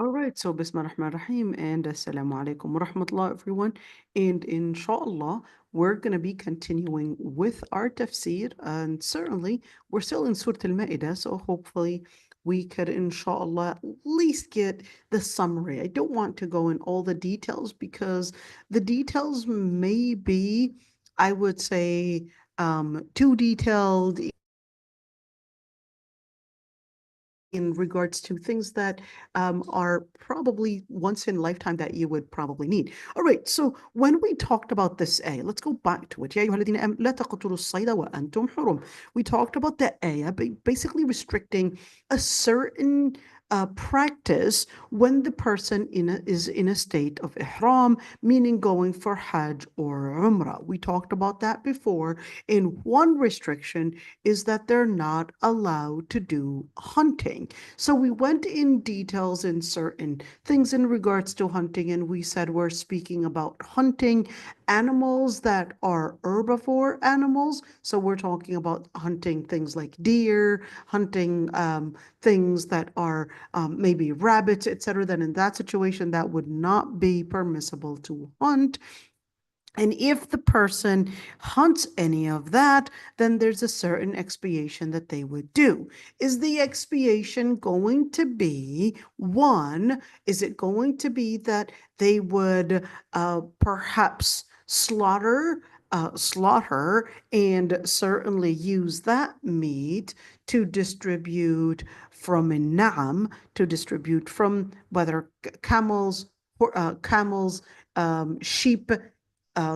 All right, so Bismillah ar-Rahman ar-Rahim and Assalamu alaikum wa rahmatullah, everyone. And inshallah, we're going to be continuing with our tafsir. And certainly, we're still in Surah al-Ma'idah, so hopefully, we could, inshallah, at least get the summary. I don't want to go in all the details because the details may be, I would say, too detailed in regards to things that are probably once in a lifetime that you would probably need. All right, so when we talked about this ayah, let's go back to it. يا أيها الذين آمنوا لا تقتلوا الصيد وأنتم حرم. We talked about the ayah basically restricting a certain practice when the person is in a state of ihram, meaning going for Hajj or Umrah. We talked about that before. And one restriction is that they're not allowed to do hunting. So we went in details in certain things in regards to hunting, and we said we're speaking about hunting animals that are herbivore animals. So we're talking about hunting things like deer, hunting things that are maybe rabbits, etc. Then in that situation, that would not be permissible to hunt. And if the person hunts any of that, then there's a certain expiation that they would do. Is the expiation going to be one? Is it going to be that they would perhaps slaughter and certainly use that meat to distribute from a na'am, to distribute from whether camels, sheep,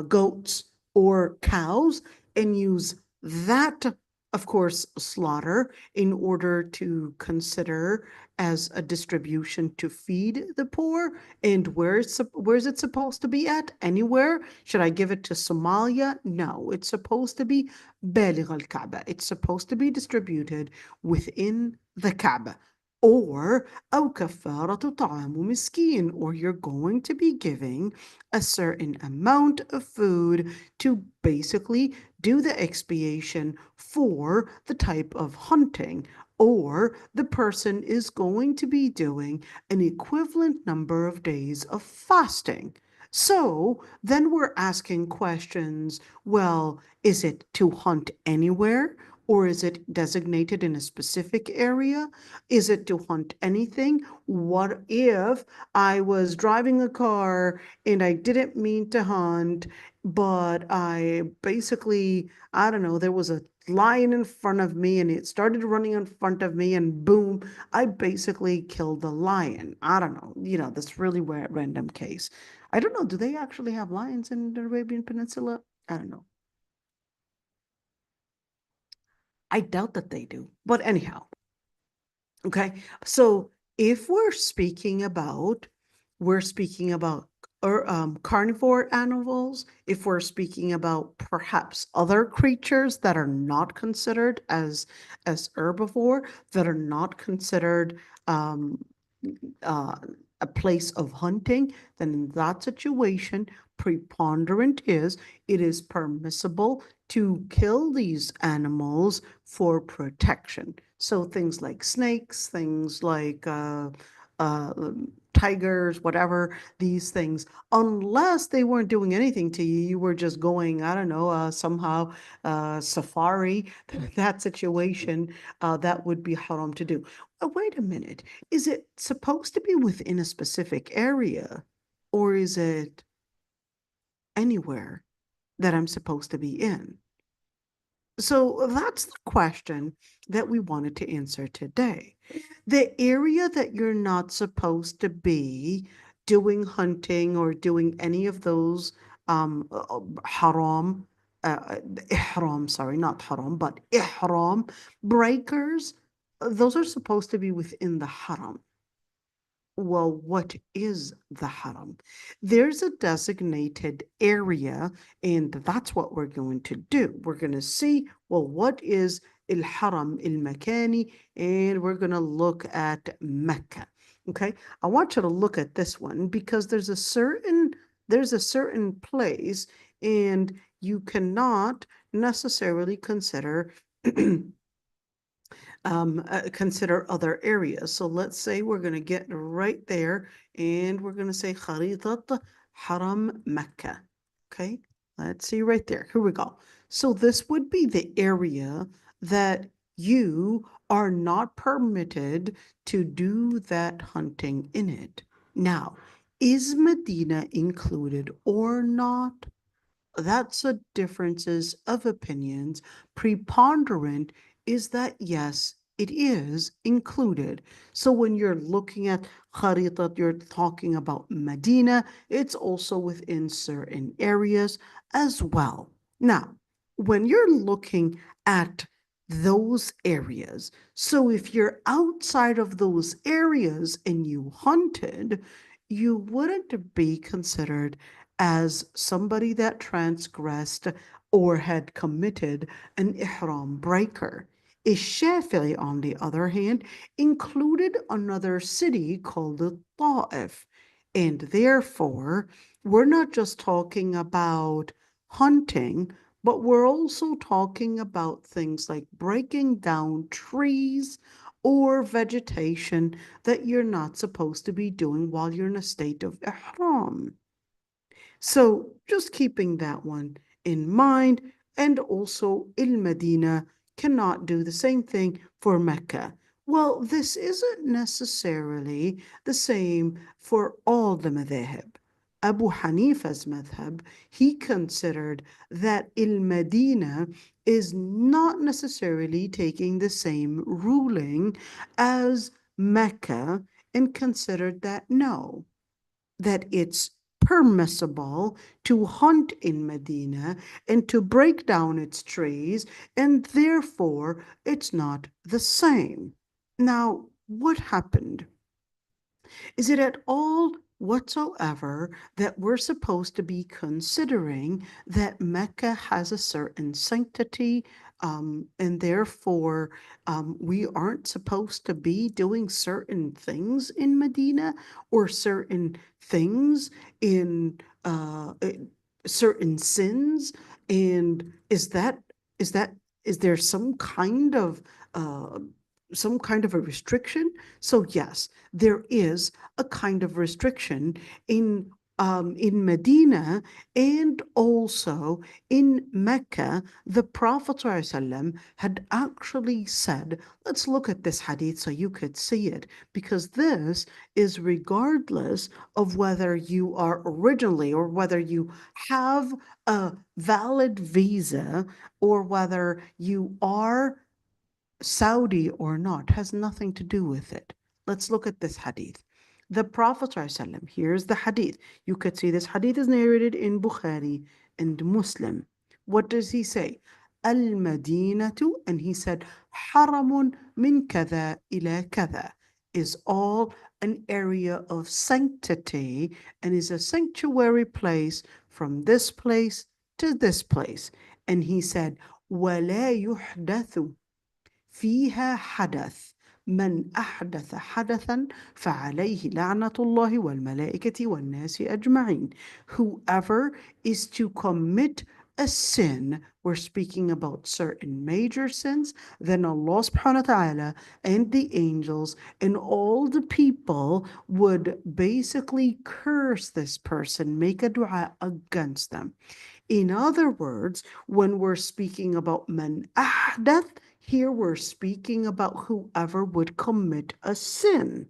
goats or cows, and use that, of course, slaughter in order to consider as a distribution to feed the poor. And where is it supposed to be at? Anywhere? Should I give it to Somalia? No, it's supposed to be بالغ الكعبة. It's supposed to be distributed within the Kaaba. Or أو كفارة طعام مسكين, or you're going to be giving a certain amount of food to basically do the expiation for the type of hunting, or the person is going to be doing an equivalent number of days of fasting. So then we're asking questions. Well, is it to hunt anywhere? Or is it designated in a specific area? Is it to hunt anything? What if I was driving a car and I didn't mean to hunt, but I basically, I don't know, there was a lion in front of me and it started running in front of me and boom, I basically killed the lion. I don't know, this really random case. I don't know, do they actually have lions in the Arabian Peninsula? I don't know. I doubt that they do. But anyhow, okay. So if we're speaking about carnivore animals, if we're speaking about perhaps other creatures that are not considered as herbivore, that are not considered um, uh, a place of hunting, then in that situation, preponderant is it is permissible to kill these animals for protection. So things like snakes, things like uh, tigers, whatever, these things, unless they weren't doing anything to you, you were just going, I don't know, somehow safari, that situation, that would be haram to do. Wait a minute. Is it supposed to be within a specific area, or is it anywhere that I'm supposed to be in? So that's the question that we wanted to answer today. The area that you're not supposed to be doing hunting or doing any of those haram, ihram, sorry, not haram, but ihram breakers, those are supposed to be within the haram. Well, what is the haram? There's a designated area, and that's what we're going to do. We're going to see, well, what is al-haram al-makani, and we're going to look at Mecca. Okay, I want you to look at this one because there's a certain place, and you cannot necessarily consider consider other areas. So let's say we're going to get right there and we're going to say خريطة حرم Mecca. Okay, let's see right there. Here we go. So this would be the area that you are not permitted to do that hunting in it. Now, is Medina included or not? That's a differences of opinions. Preponderant is that yes, it is included. So when you're looking at Kharitat, you're talking about Medina, it's also within certain areas as well. Now, when you're looking at those areas, so if you're outside of those areas and you hunted, you wouldn't be considered as somebody that transgressed or had committed an ihram breaker. Shafi'i, on the other hand, included another city called the Ta'if. And therefore, we're not just talking about hunting, but we're also talking about things like breaking down trees or vegetation that you're not supposed to be doing while you're in a state of ihram. So just keeping that one in mind, and also Medina cannot do the same thing for Mecca. Well, this isn't necessarily the same for all the madhab. Abu Hanifa's madhab, he considered that Medina is not necessarily taking the same ruling as Mecca, and considered that no, that it's permissible to hunt in Medina and to break down its trees, and therefore it's not the same. Now, what happened? Is it at all whatsoever that we're supposed to be considering that Mecca has a certain sanctity, and therefore we aren't supposed to be doing certain things in Medina or certain things in certain sins? And is that is there uh, some kind of a restriction? So yes, there is a kind of restriction in Medina and also in Mecca. The Prophet ﷺ had actually said, let's look at this hadith so you could see it, because this is regardless of whether you are originally or whether you have a valid visa or whether you are Saudi or not, has nothing to do with it. Let's look at this hadith. The Prophet ﷺ, here's the hadith. You could see this hadith is narrated in Bukhari and Muslim. What does he say? Al-Madinatu, and he said, Haramun min kada ila kada, is all an area of sanctity and is a sanctuary place from this place to this place. And he said, وَلَا يُحْدَثُ فيها حدث من أحدث حدثا فعليه لعنة الله والملائكة والناس أجمعين. Whoever is to commit a sin, we're speaking about certain major sins, then Allah subhanahu wa ta'ala and the angels and all the people would basically curse this person, make a dua against them. In other words, when we're speaking about man ahdath, here we're speaking about whoever would commit a sin.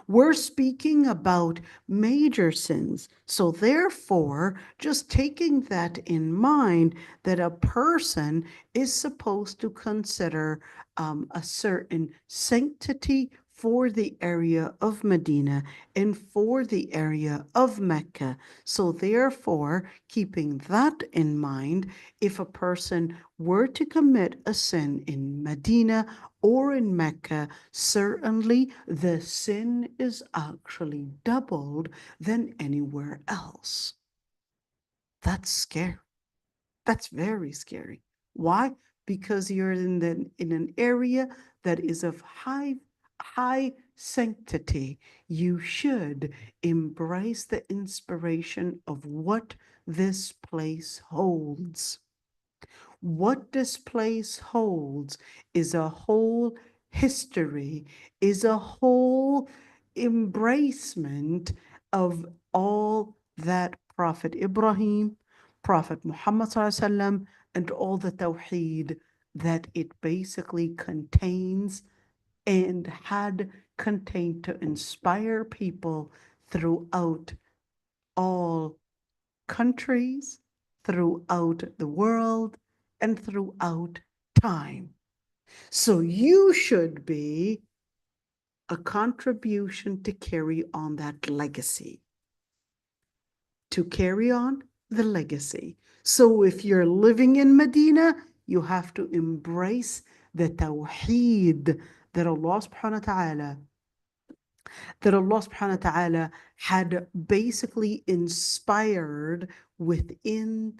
We're speaking about major sins. So therefore, just taking that in mind, that a person is supposed to consider a certain sanctity for the area of Medina and for the area of Mecca. So therefore, keeping that in mind, if a person were to commit a sin in Medina or in Mecca, certainly the sin is actually doubled than anywhere else. That's scary. That's very scary. Why? Because you're in an area that is of high sanctity. You should embrace the inspiration of what this place holds. what this place holds is a whole history, is a whole embracement of all that Prophet Ibrahim, Prophet Muhammad ﷺ, and all the Tawheed that it basically contains and had contained to inspire people throughout all countries, throughout the world, and throughout time. So you should be a contribution to carry on that legacy, to carry on the legacy. So if you're living in Medina, you have to embrace the tawheed that Allah subhanahu wa ta'ala had basically inspired within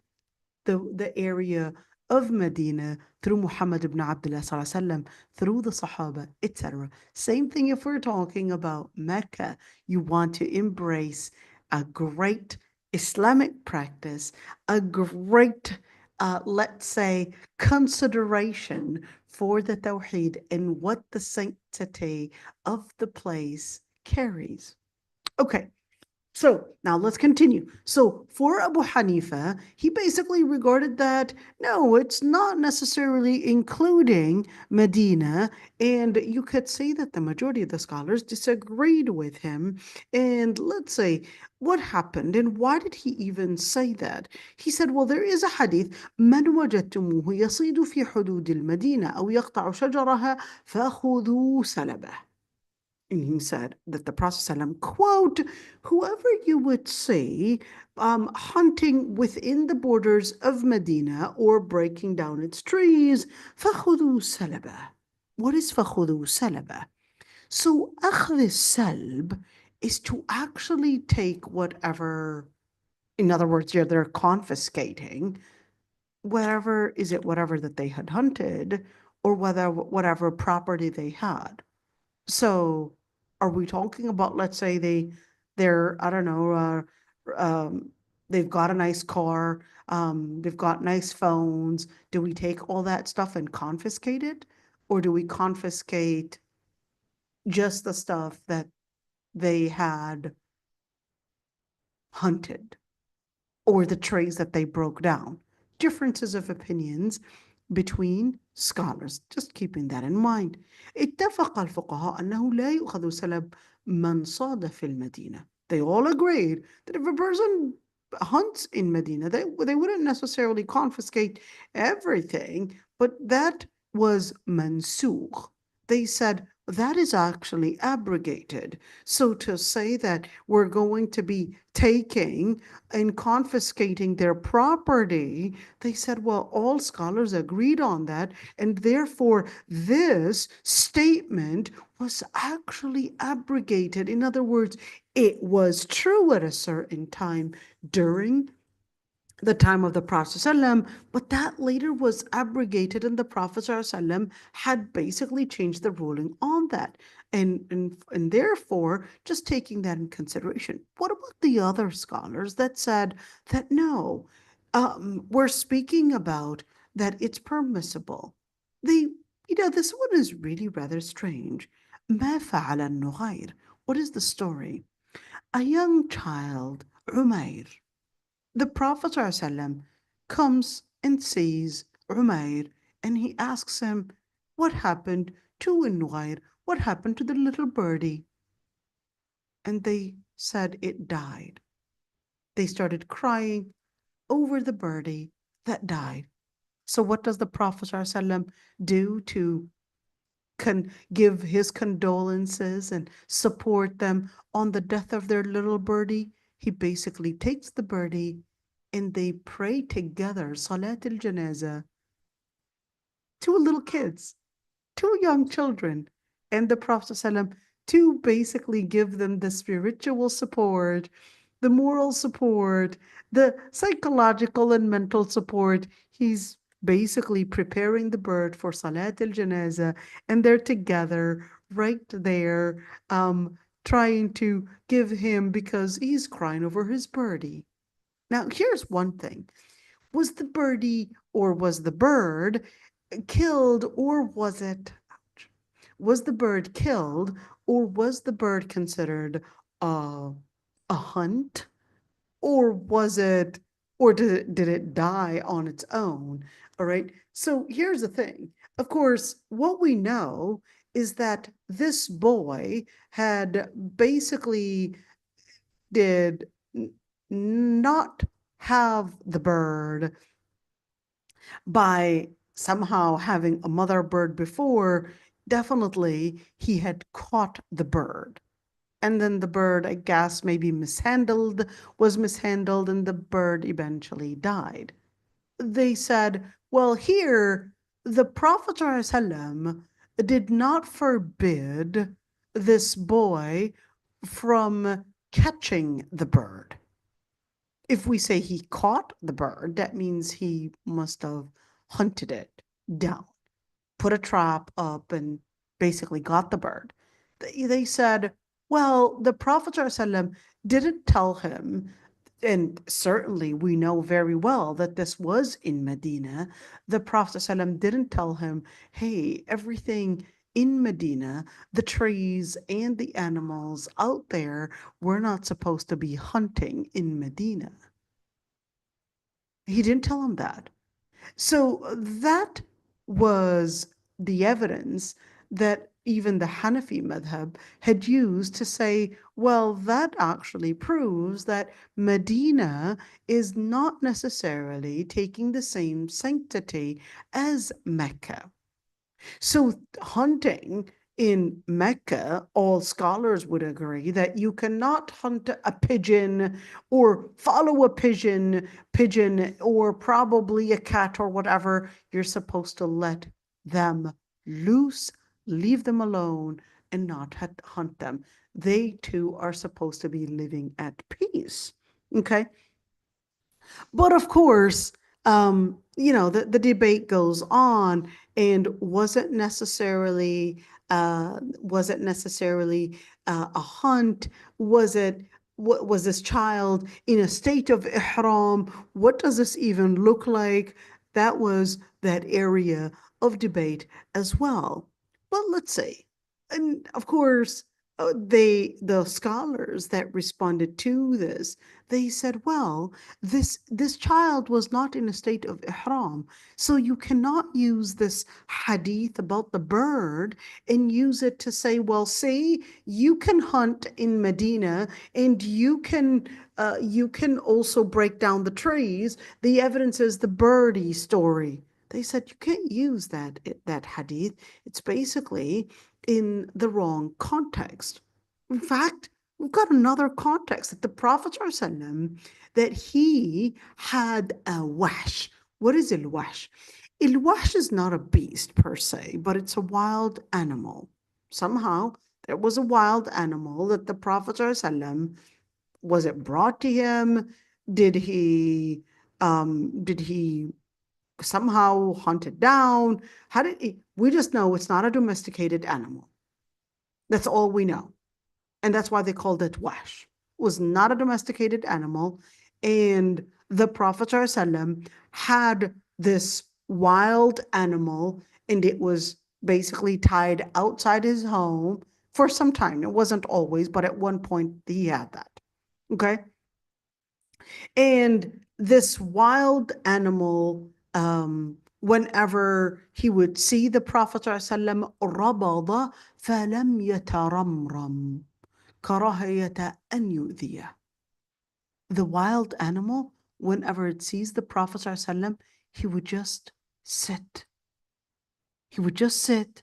the area of Medina through Muhammad ibn Abdullah sallallahu alaihi wasallam, through the Sahaba, etc. Same thing if we're talking about Mecca. You want to embrace a great Islamic practice, a great, let's say, consideration for the Tawheed and what the sanctity of the place carries. Okay, so now let's continue. So for Abu Hanifa, he basically regarded that, no, it's not necessarily including Medina. And you could say that the majority of the scholars disagreed with him. And let's say, what happened and why did he even say that? He said, well, there is a hadith, من وجدتموه يصيد في حدود المدينة أو يقطع شجرها فخذوا سلبه. And he said that the Prophet ﷺ, quote, whoever you would see hunting within the borders of Medina or breaking down its trees, فَخُذُوا سَلَبًا. What is فَخُذُوا سَلَبًا? So أخذ السلب is to actually take whatever, in other words, they're confiscating whatever that they had hunted or whatever property they had. So are we talking about, let's say they're, I don't know, they've got a nice car, they've got nice phones. Do we take all that stuff and confiscate it? Or do we confiscate just the stuff that they had hunted or the trees that they broke down? Differences of opinions between scholars, just keeping that in mind. اتفق الفقهاء أنه لا يؤخذ سلب من صاد في المدينة. They all agreed that if a person hunts in Medina, they wouldn't necessarily confiscate everything, but that was mansukh. They said that is actually abrogated. So to say that we're going to be taking and confiscating their property, they said, well, all scholars agreed on that, and therefore this statement was actually abrogated. In other words, it was true at a certain time during the time of the Prophet ﷺ, but that later was abrogated, and the Prophet ﷺ had basically changed the ruling on that. And therefore, just taking that in consideration. What about the other scholars that said that no, we're speaking about that it's permissible? This one is really rather strange. ما فعل النغير? What is the story? A young child, Umair, the Prophet ﷺ comes and sees Umair and he asks him, what happened to Nugair? What happened to the little birdie? And they said it died. They started crying over the birdie that died. So what does the Prophet ﷺ do to give his condolences and support them on the death of their little birdie? He basically takes the birdie and they pray together, Salat al-Janazah, two little kids, two young children, and the Prophet ﷺ to basically give them the spiritual support, the moral support, the psychological and mental support. He's basically preparing the bird for Salat al-Janazah, and they're together right there, trying to give him, because he's crying over his birdie. Now, here's one thing. Was the birdie or was the bird killed, or was it, was the bird killed, or was the bird considered a hunt, or was it, or did it die on its own? All right. So here's the thing. Of course, what we know is that this boy had basically did not have the bird by somehow having a mother bird before. Definitely he had caught the bird. And then the bird, I guess, maybe was mishandled, and the bird eventually died. They said, well, here, the Prophet ﷺ did not forbid this boy from catching the bird. If we say he caught the bird, that means he must have hunted it down, put a trap up, and basically got the bird. They said, well, the Prophet ﷺ didn't tell him, and certainly we know very well that this was in Medina. The Prophet ﷺ didn't tell him, hey, everything in Medina, the trees and the animals out there, we're not supposed to be hunting in Medina. He didn't tell him that. So that was the evidence that even the Hanafi madhab had used to say, well, that actually proves that Medina is not necessarily taking the same sanctity as Mecca. So hunting in Mecca, all scholars would agree that you cannot hunt a pigeon or follow a pigeon, or probably a cat or whatever. You're supposed to let them loose, leave them alone, and not hunt them. They too are supposed to be living at peace. Okay. But of course, the debate goes on, and was it necessarily a hunt? Was this child in a state of ihram? What does this even look like? That was that area of debate as well. But let's see. And of course, the scholars that responded to this, they said, well, this child was not in a state of ihram, so you cannot use this hadith about the bird and use it to say, well, see, you can hunt in Medina, and you can also break down the trees. The evidence is the birdie story. They said you can't use that hadith. It's basically in the wrong context. In fact, we've got another context that the Prophet ﷺ, that he had a wahsh. What is al-wahsh? Al-wahsh is not a beast per se, but it's a wild animal. Somehow there was a wild animal that the Prophet ﷺ, was it brought to him? Did he somehow hunt it down? We just know it's not a domesticated animal. That's all we know. And that's why they called it wahsh. It was not a domesticated animal. And the Prophet ﷺ had this wild animal, and it was basically tied outside his home for some time. It wasn't always, but at one point he had that. Okay. And this wild animal, whenever he would see the Prophet ﷺ, رَبَضَ فَلَمْ يَتَرَمْرَمْ كَرَهِيَةَ أَنْ يُؤْذِيَهُ. The wild animal, whenever it sees the Prophet ﷺ, he would just sit. He would just sit,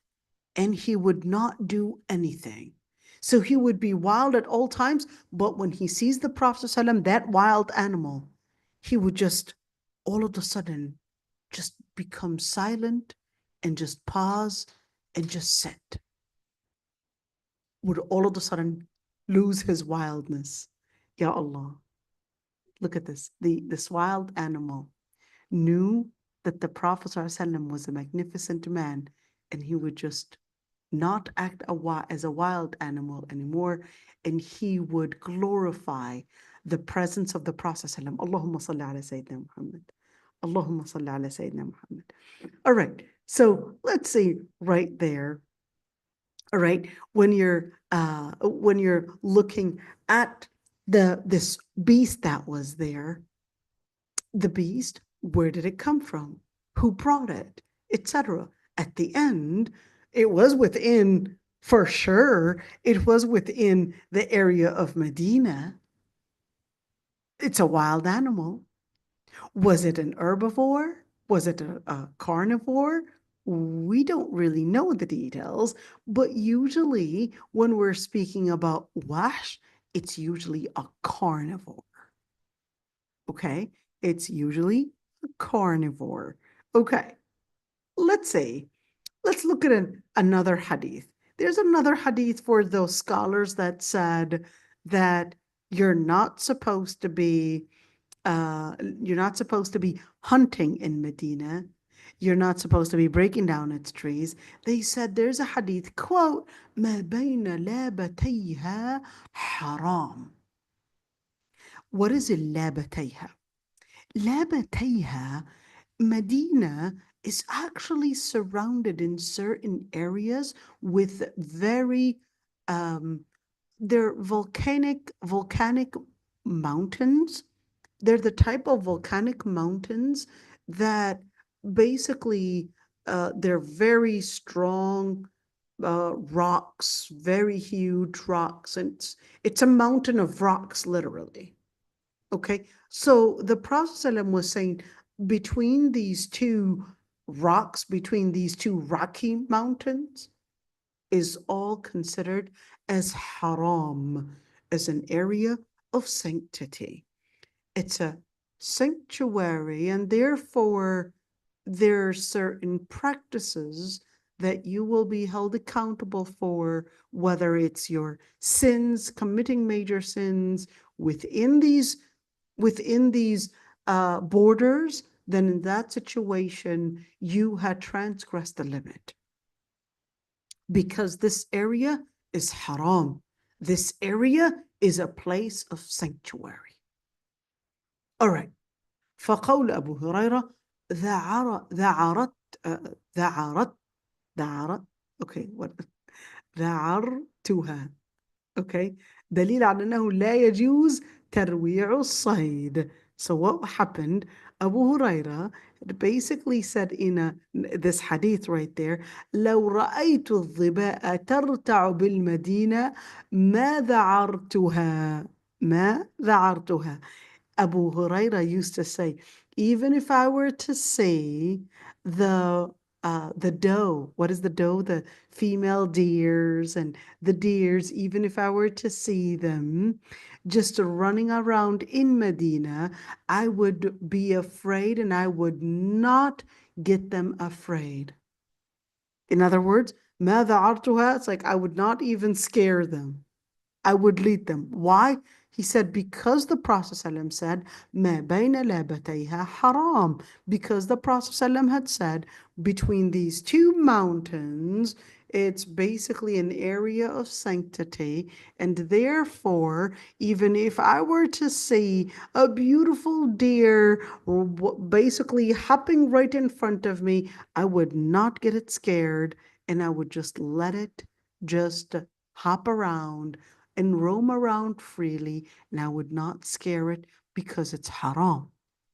and he would not do anything. So he would be wild at all times, but when he sees the Prophet ﷺ, that wild animal, he would just all of a sudden just become silent and just pause and just sit. Would all of a sudden lose his wildness. Ya Allah. Look at this. This wild animal knew that the Prophet ﷺ was a magnificent man, and he would just not act as a wild animal anymore, and he would glorify the presence of the Prophet ﷺ. Allahumma salli ala Sayyidina Muhammad. Allahumma salli ala Sayyidina Muhammad. All right. So let's see right there. All right. When you're looking at this beast that was there, the beast, where did it come from? Who brought it? Etc. At the end, it was within, for sure, it was within the area of Medina. It's a wild animal. Was it an herbivore? Was it a carnivore? We don't really know the details, but usually when we're speaking about wahsh, it's usually a carnivore. Okay? It's usually a carnivore. Okay. Let's look at another hadith. There's another hadith for those scholars that said that you're not supposed to be hunting in Medina. You're not supposed to be breaking down its trees. They said there's a hadith, quote, ما بين لابتيها حرام. What is اللابتيها? لابتيها, Medina is actually surrounded in certain areas with very, they're volcanic mountains. They're the type of volcanic mountains that basically they're very strong rocks, very huge rocks, and it's a mountain of rocks, literally. Okay, so the Prophet ﷺ was saying between these two rocks, between these two rocky mountains, is all considered as haram, as an area of sanctity. It's a sanctuary, and therefore there are certain practices that you will be held accountable for, whether it's your sins, committing major sins within these borders, then in that situation, you had transgressed the limit. Because this area is haram. This area is a place of sanctuary. All right. فقول أبو هريرة okay, what? ذعرتها. Okay. دليل على أنه لا يجوز ترويع الصيد. So what happened? Abu Huraira basically said in this hadith right there, لو رأيت الظباء ترتع بالمدينة ما ذعرتها. Abu Huraira used to say, even if I were to see the doe, what is the doe? The female deers and the deers, even if I were to see them just running around in Medina, I would be afraid and I would not get them afraid. In other words, ماذا عرتها? It's like I would not even scare them. I would lead them. Why? He said, because the Prophet ﷺ said, ما بين لابتيها حرام. Because the Prophet ﷺ had said, between these two mountains, it's basically an area of sanctity. And therefore, even if I were to see a beautiful deer basically hopping right in front of me, I would not get it scared. And I would just let it just hop around and roam around freely, and I would not scare it because it's haram.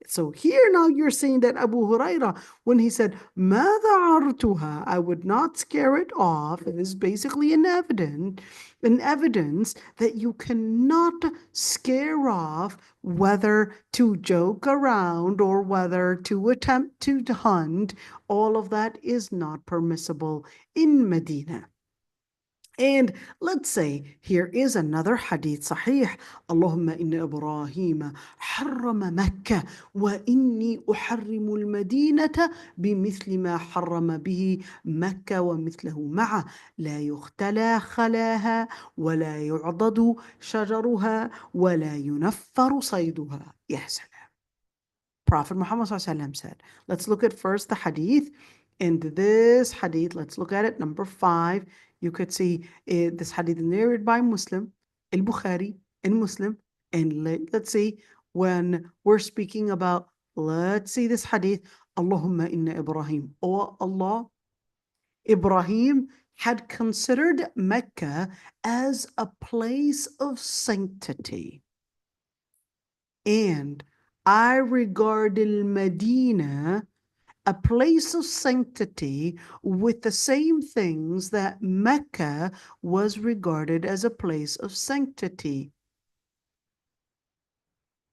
So here now you're saying that Abu Huraira, when he said, ماذا عرتها, I would not scare it off, is basically an evidence that you cannot scare off whether to joke around or whether to attempt to hunt. All of that is not permissible in Medina. And let's say here is another hadith sahih. Allahumma inna Ibrahim harrama Makkah wa inni uharrimu al-Madinata bimithli ma harrama bihi Makkah wa mithlahu ma'a la yuqtala khalaha wa la yu'dadu shajaruha wa la yunaffaru sayduha. Ya salam. Prophet Muhammad said, let's look at first the hadith. And this hadith, let's look at it, number 5. You could see this hadith narrated by Muslim, al-Bukhari, and Muslim. And let's see, when we're speaking about let's see this hadith. Allahumma inna Ibrahim. Oh Allah, Ibrahim had considered Mecca as a place of sanctity. And I regard al-Medina, a place of sanctity, with the same things that Mecca was regarded as a place of sanctity.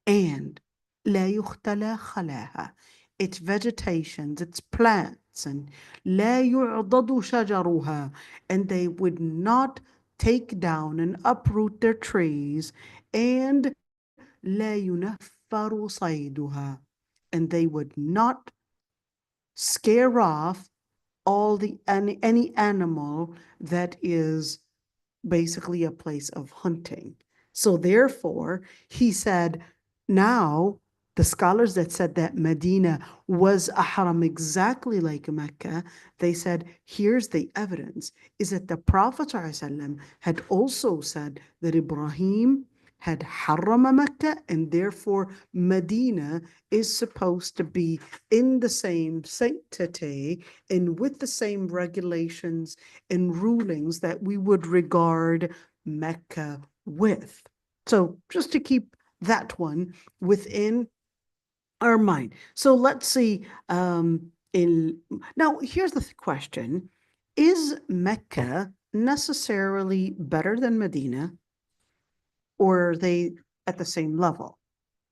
And لا يختلى خلاها, its vegetations, its plants, and لا يعضد شجرها, and they would not take down and uproot their trees, and لا ينفر صيدها, and they would not scare off any animal that is basically a place of hunting. So therefore, he said, now the scholars that said that Medina was a haram exactly like Mecca, they said, here's the evidence, is that the Prophet ﷺ had also said that Ibrahim had harama Mecca, and therefore Medina is supposed to be in the same sanctity and with the same regulations and rulings that we would regard Mecca with. So just to keep that one within our mind. So let's see. Now, here's the question. Is Mecca necessarily better than Medina, or are they at the same level?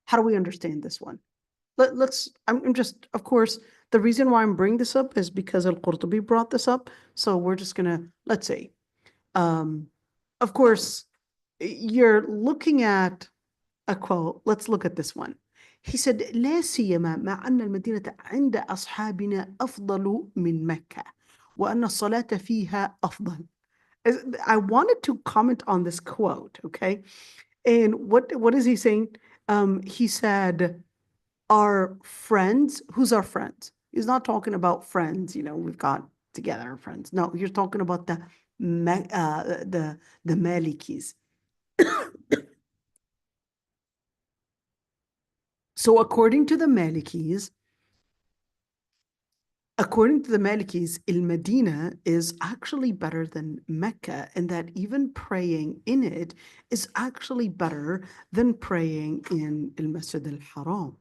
How do we understand this one? I'm just, of course, the reason why I'm bringing this up is because Al-Qurtubi brought this up. So we're just going to, let's see. Of course, you're looking at a quote. Let's look at this one. He said, لا سيما مع أن المدينة عند أصحابنا أفضل من مكة وأن الصلاة فيها أفضل. I wanted to comment on this quote, okay? And what is he saying? He said, our friends, who's our friends? He's not talking about friends, we've got together our friends. No, you're talking about the Malikis. So according to the Malikis, Al-Medina is actually better than Mecca, and that even praying in it is actually better than praying in Al-Masjid al-Haram.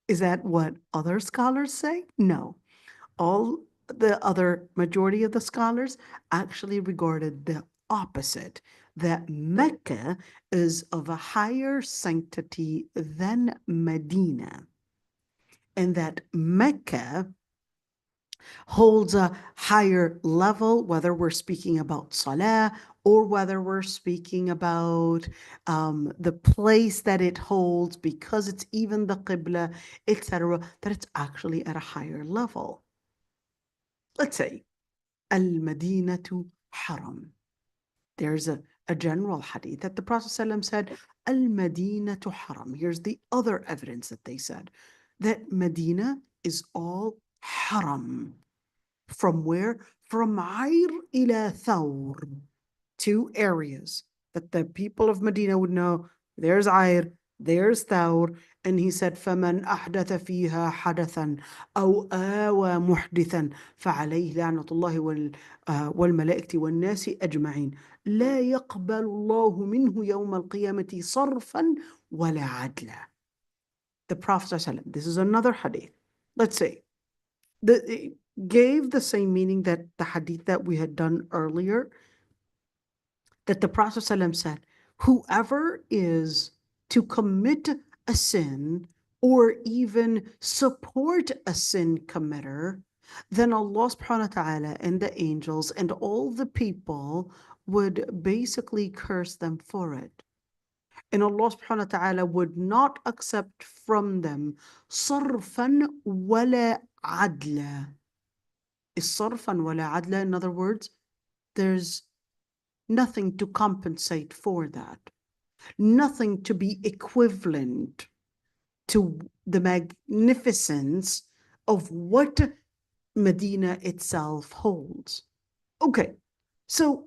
Is that what other scholars say? No. All the other majority of the scholars actually regarded the opposite, that Mecca is of a higher sanctity than Medina, and that Mecca holds a higher level, whether we're speaking about Salah or whether we're speaking about the place that it holds, because it's even the Qibla, etc., that it's actually at a higher level. Let's say, Al-Madinatu Haram. There's a general hadith that the Prophet ﷺ said, Al-Madinatu Haram. Here's the other evidence that they said, that Medina is all haram. From where? From Ayr ila Thawr. 2 areas that the people of Medina would know. There's Ayr, there's Thawr. And he said, فَمَنْ أَحْدَثَ فِيهَا حَدَثًا أَوْ آوَى مُحْدِثًا فَعَلَيْهِ لَعْنَةُ اللَّهِ وَالْمَلَائِكَةِ وَالنَّاسِ أَجْمَعِينَ لَا يَقْبَلُ اللَّهُ مِنْهُ يَوْمَ الْقِيَامَةِ صَرْفًا وَلَا عَدْلًا. The Prophet ﷺ, this is another hadith. Let's say, it gave the same meaning that the hadith that we had done earlier, that the Prophet ﷺ said, whoever is to commit a sin or even support a sin committer, then Allah subhanahu wa ta'ala and the angels and all the people would basically curse them for it. And Allah subhanahu wa ta'ala would not accept from them صرفا ولا عدلا. Is صرفا ولا عدلا, in other words, there's nothing to compensate for that, nothing to be equivalent to the magnificence of what Medina itself holds. Okay, so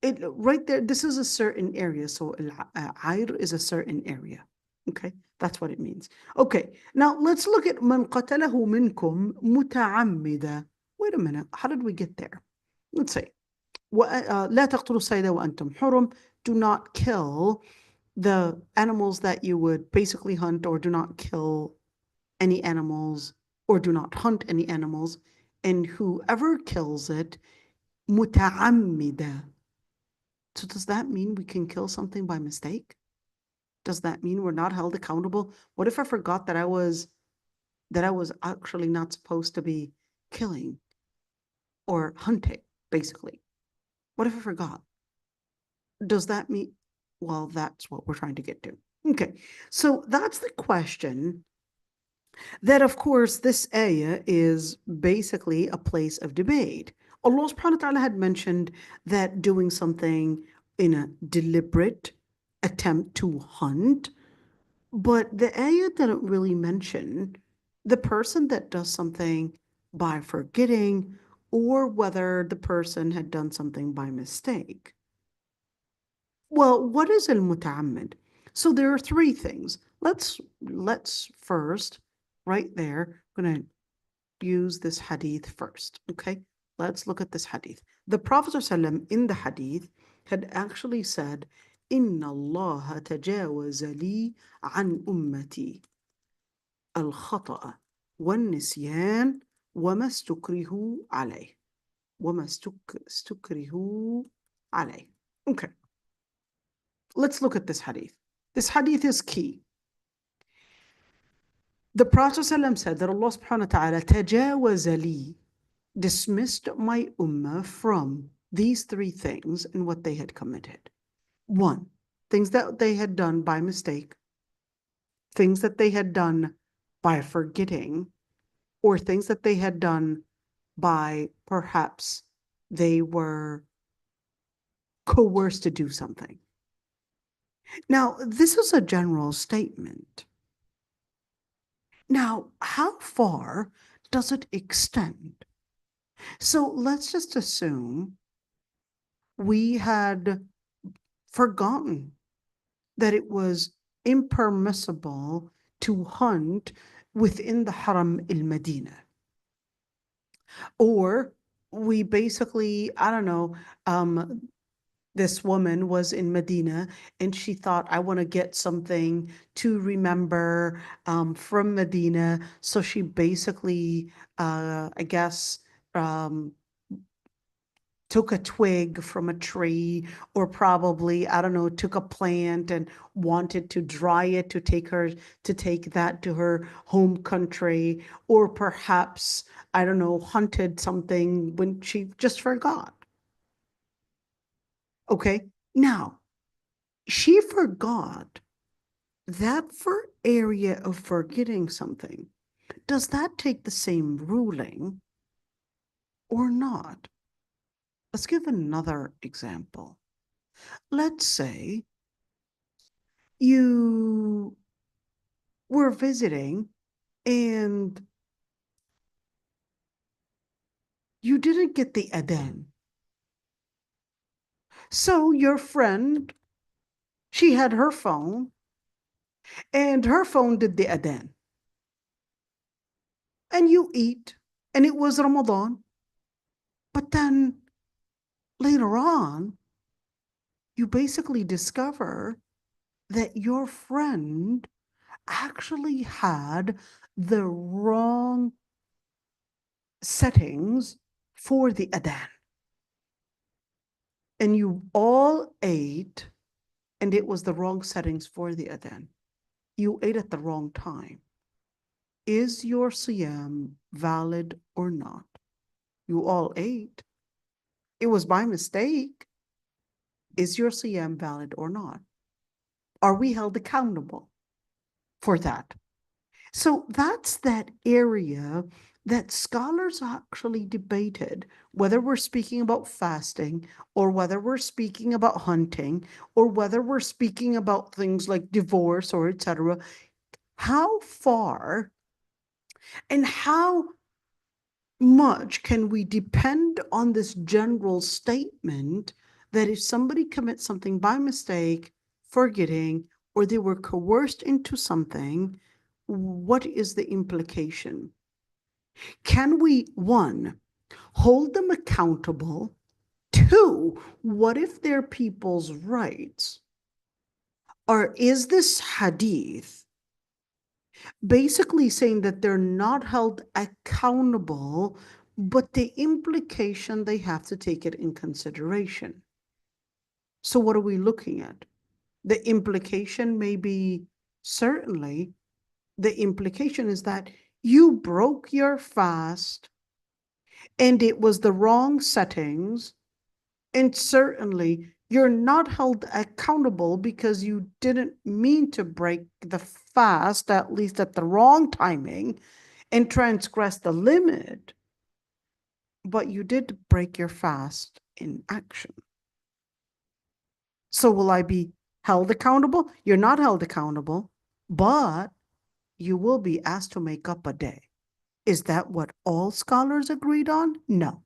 right there, this is a certain area. So Ayr is a certain area. Okay, that's what it means. Okay, now let's look at من قتله منكم متعمدا. Wait a minute, how did we get there? Let's see. لا تقتلوا الصيد وأنتم حرم. Do not kill the animals that you would basically hunt, or do not kill any animals, or do not hunt any animals. And whoever kills it, متعمدا. So does that mean we can kill something by mistake? Does that mean we're not held accountable? What if I forgot that I was actually not supposed to be killing or hunting, basically? What if I forgot? Does that mean, well, that's what we're trying to get to. Okay, so that's the question that, of course, this ayah is basically a place of debate. Allah subhanahu wa ta'ala had mentioned that doing something in a deliberate attempt to hunt, but the ayah didn't really mention the person that does something by forgetting, or whether the person had done something by mistake. Well, what is al-muta'ammid? So there are three things. Let's first, right there, I'm going to use this hadith first, okay? Let's look at this hadith. The Prophet ﷺ in the hadith had actually said, إن الله تجاوز لي عن أمتي الخطأ والنسيان وما استكرهوا عليه. وما استكرهوا عليه. Okay. Let's look at this hadith. This hadith is key. The Prophet ﷺ said that Allah subhanahu wa ta'ala تجاوز لي, dismissed my ummah from these three things and what they had committed. One, things that they had done by mistake, things that they had done by forgetting, or things that they had done by perhaps they were coerced to do something. Now, this is a general statement. Now, how far does it extend? So let's just assume we had forgotten that it was impermissible to hunt within the Haram al-Madinah. Or we basically, I don't know, this woman was in Medina and she thought, I want to get something to remember from Medina. So she basically, I guess, took a twig from a tree, or probably, I don't know, took a plant and wanted to dry it to take that to her home country, or perhaps, I don't know, hunted something when she just forgot. Okay, now she forgot that for area of forgetting something. Does that take the same ruling or not? Let's give another example. Let's say you were visiting and you didn't get the adhan. So your friend, she had her phone and her phone did the adhan. And you eat, and it was Ramadan. But then later on, you basically discover that your friend actually had the wrong settings for the adhan. And you all ate, and it was the wrong settings for the adhan. You ate at the wrong time. Is your siyam valid or not? You all ate. It was by mistake. Is your siyam valid or not? Are we held accountable for that? So that's that area that scholars actually debated, whether we're speaking about fasting, or whether we're speaking about hunting, or whether we're speaking about things like divorce or etc. How far and how much can we depend on this general statement that if somebody commits something by mistake, forgetting, or they were coerced into something, what is the implication? Can we, one, hold them accountable? Two, what if they're people's rights? Or is this hadith basically saying that they're not held accountable, but the implication they have to take it in consideration? So what are we looking at? The implication may be, certainly, the implication is that you broke your fast and it was the wrong settings, and certainly you're not held accountable because you didn't mean to break the fast, at least at the wrong timing, and transgress the limit, but you did break your fast in action. So will I be held accountable? You're not held accountable, but you will be asked to make up a day. Is that what all scholars agreed on? No.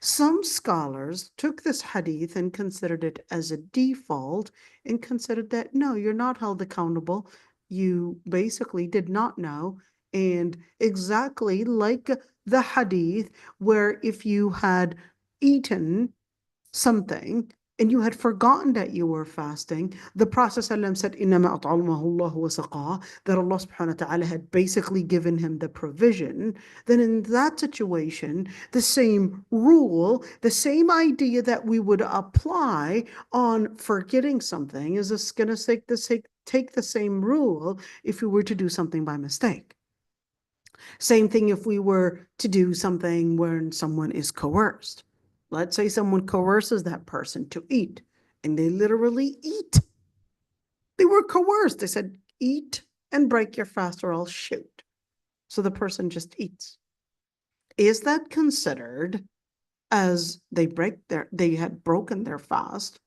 Some scholars took this hadith and considered it as a default and considered that, no, you're not held accountable. You basically did not know. And exactly like the hadith where if you had eaten something and you had forgotten that you were fasting, the Prophet ﷺ said, إِنَّمَا أَطْعَمَهُ اللَّهُ وَسَقَاهُ, that Allah subhanahu wa ta'ala had basically given him the provision. Then in that situation, the same rule, the same idea that we would apply on forgetting something is going to take the same rule if we were to do something by mistake. Same thing if we were to do something when someone is coerced. Let's say someone coerces that person to eat, and they literally eat. They were coerced. They said, eat and break your fast or I'll shoot. So the person just eats. Is that considered as they had broken their fast,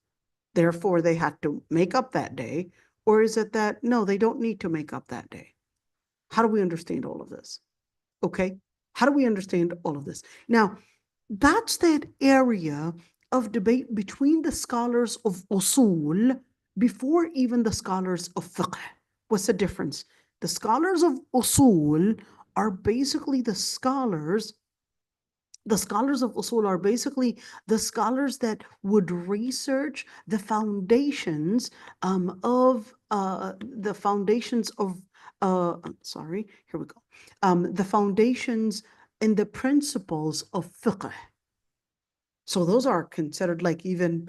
therefore they had to make up that day? Or is it that, no, they don't need to make up that day? How do we understand all of this? Okay, how do we understand all of this? Now, that's that area of debate between the scholars of usul before even the scholars of fiqh. What's the difference? The scholars of usul are basically the scholars of usul are basically the scholars that would research the foundations of the foundations and the principles of fiqh. So those are considered like even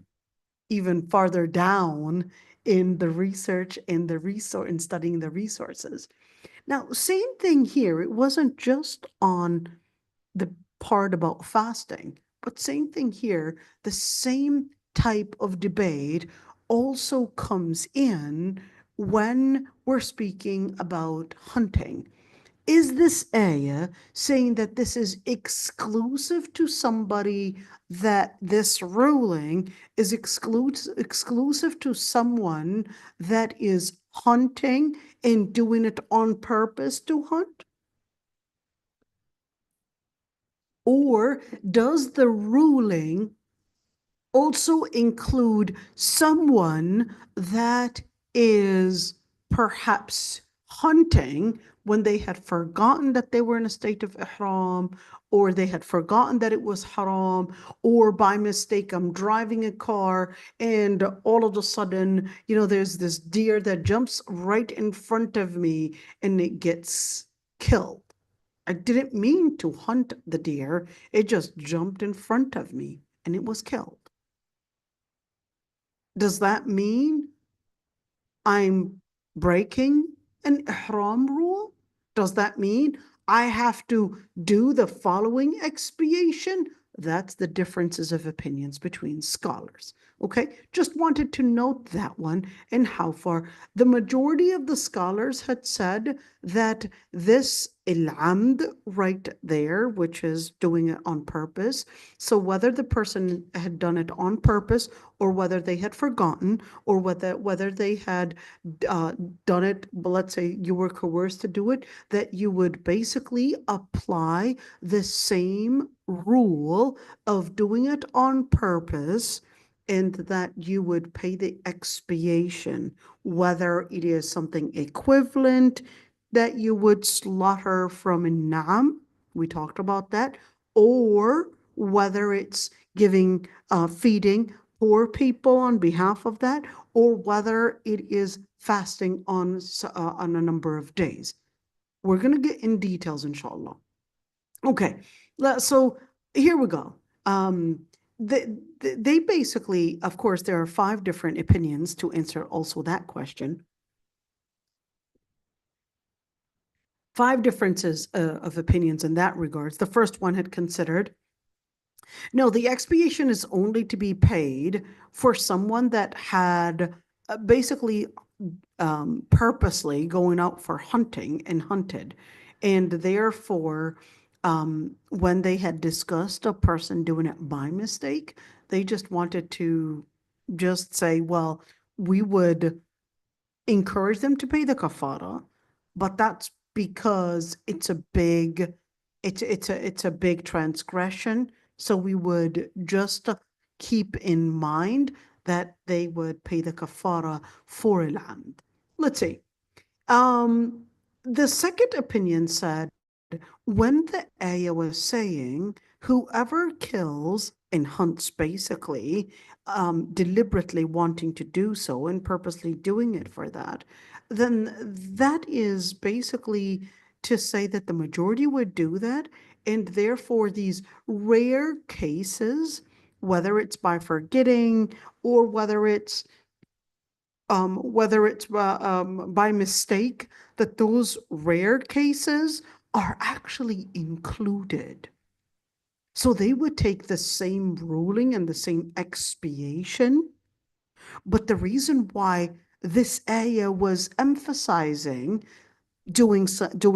farther down in the research and the resource in studying the resources. Now, same thing here. It wasn't just on the part about fasting, but same thing here. The same type of debate also comes in when we're speaking about hunting. Is this ayah saying that this is exclusive to somebody, that this ruling is exclusive to someone that is hunting and doing it on purpose to hunt? Or does the ruling also include someone that is perhaps hunting when they had forgotten that they were in a state of ihram, or they had forgotten that it was haram, or by mistake I'm driving a car and all of a sudden, there's this deer that jumps right in front of me and it gets killed. I didn't mean to hunt the deer. It just jumped in front of me and it was killed. Does that mean I'm breaking an ihram rule? Does that mean I have to do the following expiation? That's the differences of opinions between scholars. Okay, just wanted to note that one and how far. The majority of the scholars had said that this al-amd right there, which is doing it on purpose. So whether the person had done it on purpose or whether they had forgotten or whether they had done it, let's say you were coerced to do it, that you would basically apply the same rule of doing it on purpose and that you would pay the expiation, whether it is something equivalent that you would slaughter from a Naam, we talked about that, or whether it's giving, feeding poor people on behalf of that, or whether it is fasting on a number of days. We're going to get in details, inshallah. Okay, so here we go. They basically, of course, there are 5 different opinions to answer also that question. 5 differences of opinions in that regards. The first one had considered, no, the expiation is only to be paid for someone that had basically purposely going out for hunting and hunted. And therefore, when they had discussed a person doing it by mistake, they just wanted to just say, well, we would encourage them to pay the kafara, but that's because it's a big transgression. So we would just keep in mind that they would pay the kafara for al-amd. Let's see. The second opinion said, when the ayah was saying, whoever kills and hunts basically, deliberately wanting to do so and purposely doing it for that, then that is basically to say that the majority would do that, and therefore these rare cases, whether it's by forgetting or whether it's by mistake, that those rare cases are actually included. So they would take the same ruling and the same expiation. But the reason why this ayah was emphasizing doing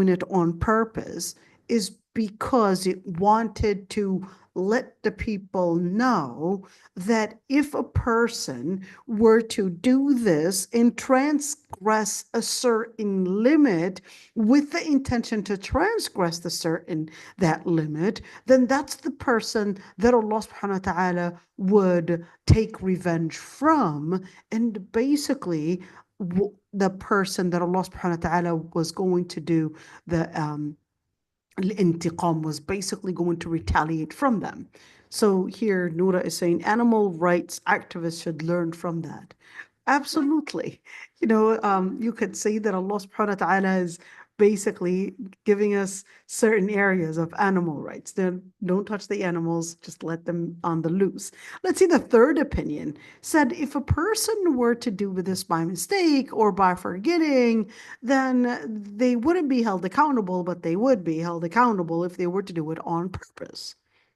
it on purpose is because it wanted to let the people know that if a person were to do this and transgress a certain limit with the intention to transgress that limit, then that's the person that Allah subhanahu wa ta'ala would take revenge from. And basically the person that Allah subhanahu wa ta'ala was going to do the al-intiqam, was basically going to retaliate from them. So here Noura is saying animal rights activists should learn from that. Absolutely. You could say that Allah subhanahu wa ta'ala is basically giving us certain areas of animal rights. Then don't touch the animals, just let them on the loose. Let's see, the third opinion said if a person were to do this by mistake or by forgetting, then they wouldn't be held accountable, but they would be held accountable if they were to do it on purpose.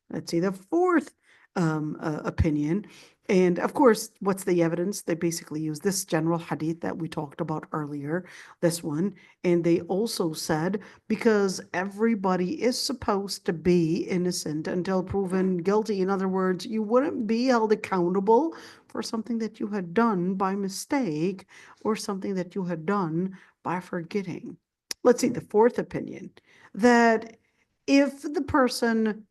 Let's see, the fourth opinion. And of course, what's the evidence? They basically use this general hadith that we talked about earlier, this one. And they also said, because everybody is supposed to be innocent until proven guilty. In other words, you wouldn't be held accountable for something that you had done by mistake or something that you had done by forgetting. Let's see, the fourth opinion, that if the person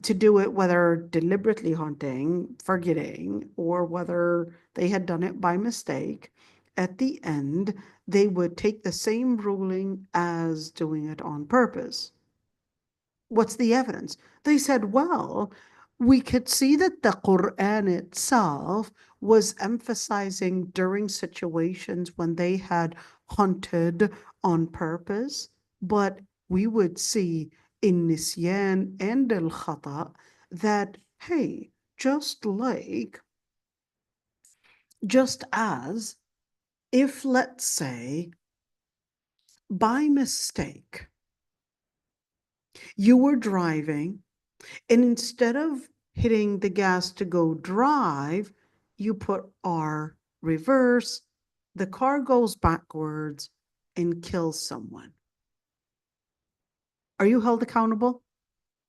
to do it, whether deliberately hunting, forgetting, or whether they had done it by mistake, at the end, they would take the same ruling as doing it on purpose. What's the evidence? They said, well, we could see that the Quran itself was emphasizing during situations when they had hunted on purpose, but we would see in Nisyan and al-Khata that, hey, just as if, let's say, by mistake, you were driving and instead of hitting the gas to go drive, you put R reverse, the car goes backwards and kills someone. Are you held accountable?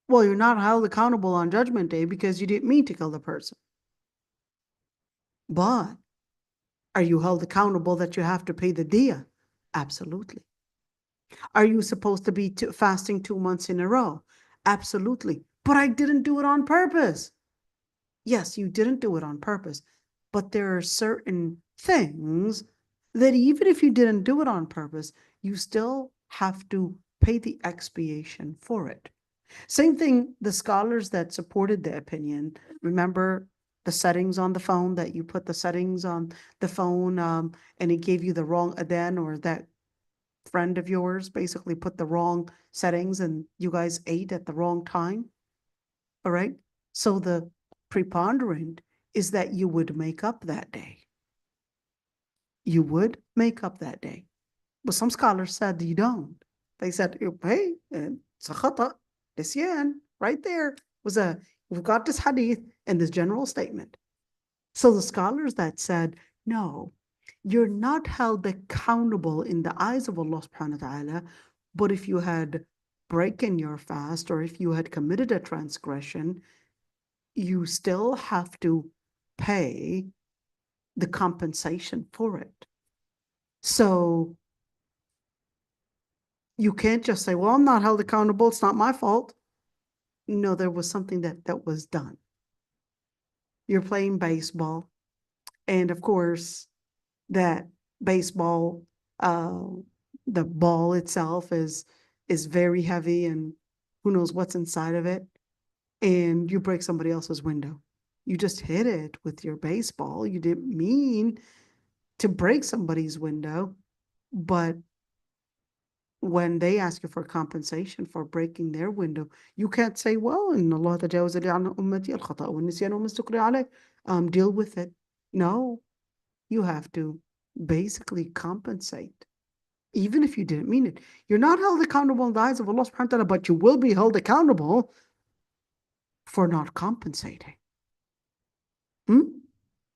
Well, you're not held accountable on Judgment Day because you didn't mean to kill the person. But are you held accountable that you have to pay the diya? Absolutely. Are you supposed to be fasting 2 months in a row? Absolutely. But I didn't do it on purpose. yes, you didn't do it on purpose, but there are certain things that even if you didn't do it on purpose, you still have to pay the expiation for it. Same thing, the scholars that supported the opinion, remember the settings on the phone, that you put the settings on the phone and it gave you the wrong adhan, or that friend of yours basically put the wrong settings and you guys ate at the wrong time. All right. So the preponderant is that you would make up that day. You would make up that day. But some scholars said you don't. They said, hey, it's a khata, nisyan, right there was we've got this hadith and this general statement. So the scholars that said, no, you're not held accountable in the eyes of Allah subhanahu wa ta'ala, but if you had broken your fast or if you had committed a transgression, you still have to pay the compensation for it. So you can't just say, well, I'm not held accountable, it's not my fault. No, there was something that was done. You're playing baseball, and of course, that baseball, the ball itself is very heavy, and who knows what's inside of it, and you break somebody else's window. You just hit it with your baseball. You didn't mean to break somebody's window, but when they ask you for compensation for breaking their window, you can't say, well, إن الله تجاوز لي عن أمتي الخطأ والنسيان وما استكرهوا عليه. Deal with it. No, you have to basically compensate, even if you didn't mean it. You're not held accountable in the eyes of Allah subhanahu wa ta'ala, but you will be held accountable for not compensating.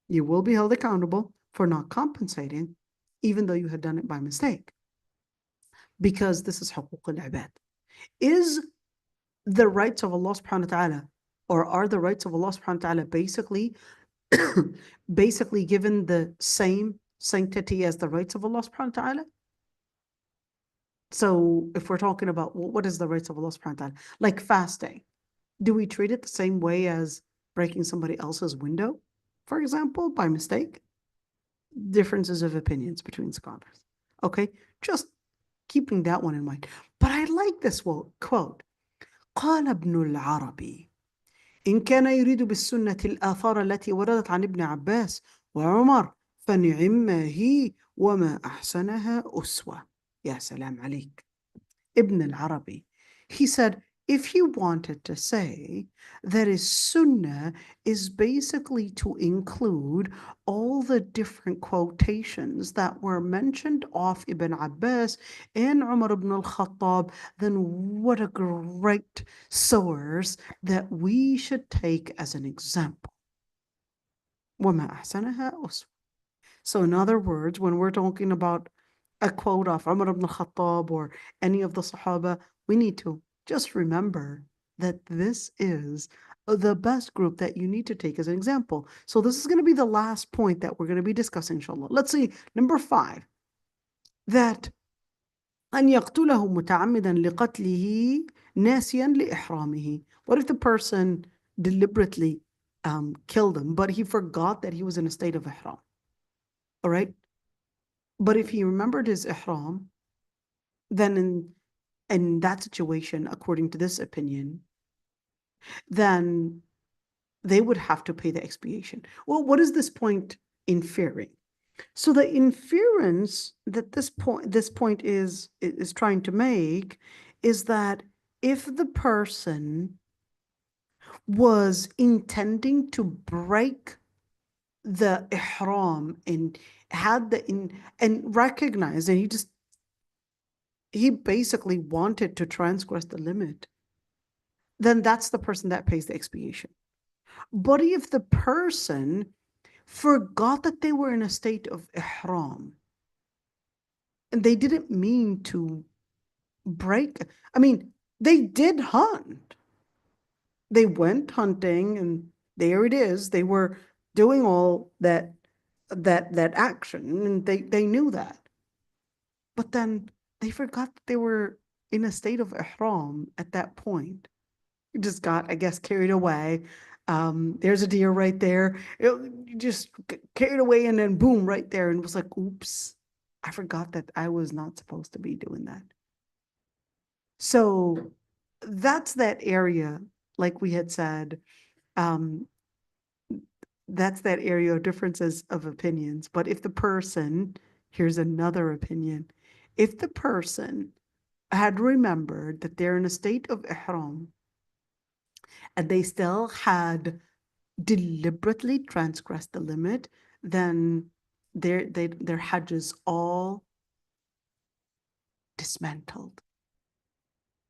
You will be held accountable for not compensating, even though you had done it by mistake. Because this is حقوق العباد. Is the rights of Allah subhanahu wa ta'ala, or are the rights of Allah subhanahu wa ta'ala basically given the same sanctity as the rights of Allah subhanahu wa ta'ala? So if we're talking about, well, what is the rights of Allah subhanahu wa ta'ala? Like fasting, do we treat it the same way as breaking somebody else's window, for example, by mistake? Differences of opinions between scholars. Okay, just keeping that one in mind. But I like this quote. قال ابن العربي إن كان يريد بالسنة الآثار التي وردت عن ابن عباس وعمر فنعم هي وما أحسنها أسوة. يا سلام عليك. Ibn al-Arabi, he said, if you wanted to say that is sunnah is basically to include all the different quotations that were mentioned of Ibn Abbas and Umar ibn al-Khattab, then what a great source that we should take as an example. وَمَا أَحْسَنَهَا أُسْوَةٌ. So in other words, when we're talking about a quote of Umar ibn al-Khattab or any of the Sahaba, we need to just remember that this is the best group that you need to take as an example. So this is going to be the last point that we're going to be discussing, inshallah. Let's see, number 5, that أن يقتله متعمدا لقتله ناسيا لإحرامه. What if the person deliberately killed him, but he forgot that he was in a state of ihram? All right? But if he remembered his ihram, then in that situation, according to this opinion, then they would have to pay the expiation. Well, what is this point inferring? So the inference that this point is trying to make is that if the person was intending to break the ihram and had and recognized, and he basically wanted to transgress the limit, then that's the person that pays the expiation. But if the person forgot that they were in a state of ihram and they didn't mean to break, I mean, they did hunt. They went hunting and there it is. They were doing all that action and they knew that. But then they forgot that they were in a state of ihram at that point. Just got, I guess, carried away. There's a deer right there. You just carried away and then boom, right there. And it was like, oops, I forgot that I was not supposed to be doing that. So that's that area, like we had said, that's that area of differences of opinions. But if the person, here's another opinion, if the person had remembered that they're in a state of ihram and they still had deliberately transgressed the limit, then their hajj is all dismantled.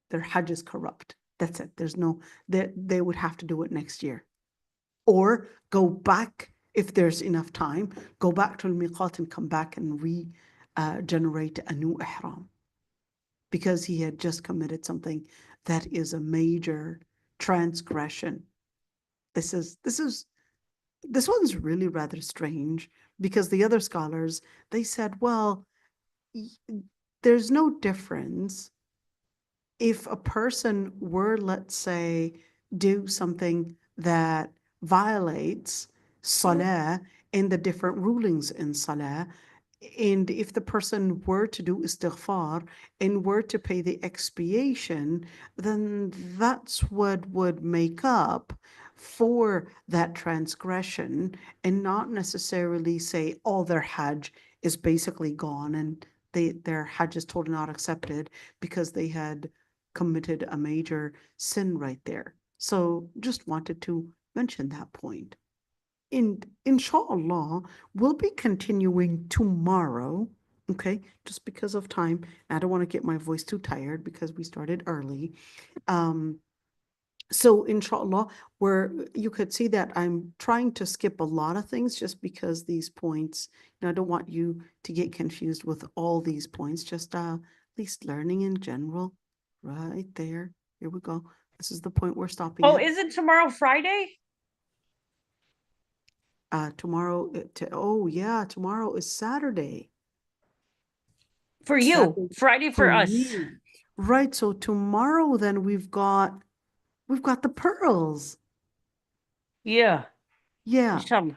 Their hajj is corrupt. That's it. There's no, they would have to do it next year. Or go back, if there's enough time, go back to al-miqat and come back and regenerate a new ihram. Because he had just committed something that is a major transgression. This one's really rather strange, because the other scholars, they said, well, there's no difference if a person were, let's say, do something that violates salah in the different rulings in salah, and if the person were to do istighfar and were to pay the expiation, then that's what would make up for that transgression, and not necessarily say all their hajj is basically gone and their hajj is totally not accepted because they had committed a major sin right there. So just wanted to mention that point. Inshallah, we'll be continuing tomorrow, okay? Just because of time. I don't want to get my voice too tired because we started early. So inshallah, where you could see that I'm trying to skip a lot of things just because these points, I don't want you to get confused with all these points, just at least learning in general, right there. Here we go. This is the point we're stopping Oh, at. isn't tomorrow Friday? Tomorrow, tomorrow is Saturday. For you, Saturday Friday for us. me. Right, so tomorrow then we've got the pearls. Yeah. Yeah, Inshallah.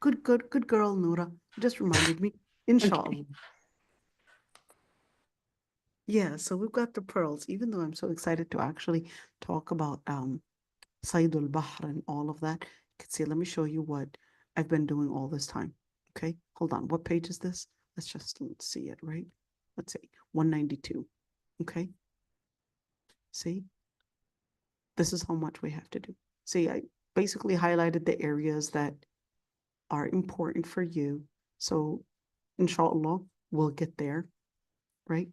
good girl, Noura. Just reminded me. Inshallah. Okay. Yeah, so we've got the pearls, even though I'm so excited to actually talk about Sayd al-Bahr and all of that. You can see, let me show you what I've been doing all this time. Okay, hold on. What page is this? Let's see it, right? Let's see, 192. Okay. See? This is how much we have to do. See, I basically highlighted the areas that are important for you. So, inshallah, we'll get there, right?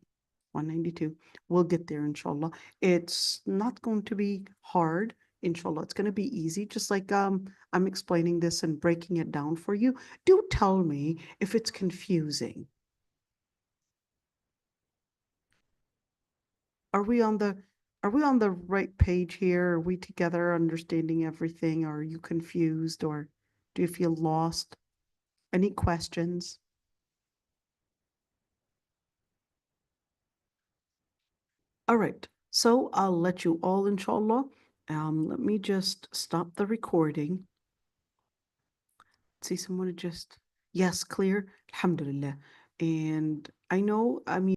192. We'll get there, inshallah. It's not going to be hard, inshallah. It's going to be easy, just like I'm explaining this and breaking it down for you. Do tell me if it's confusing. Are we on the right page here? Are we together understanding everything? Are you confused, or do you feel lost? Any questions? All right, so I'll let you all, inshallah. Let me just stop the recording. See someone just, yes, clear. Alhamdulillah. And I know, I mean,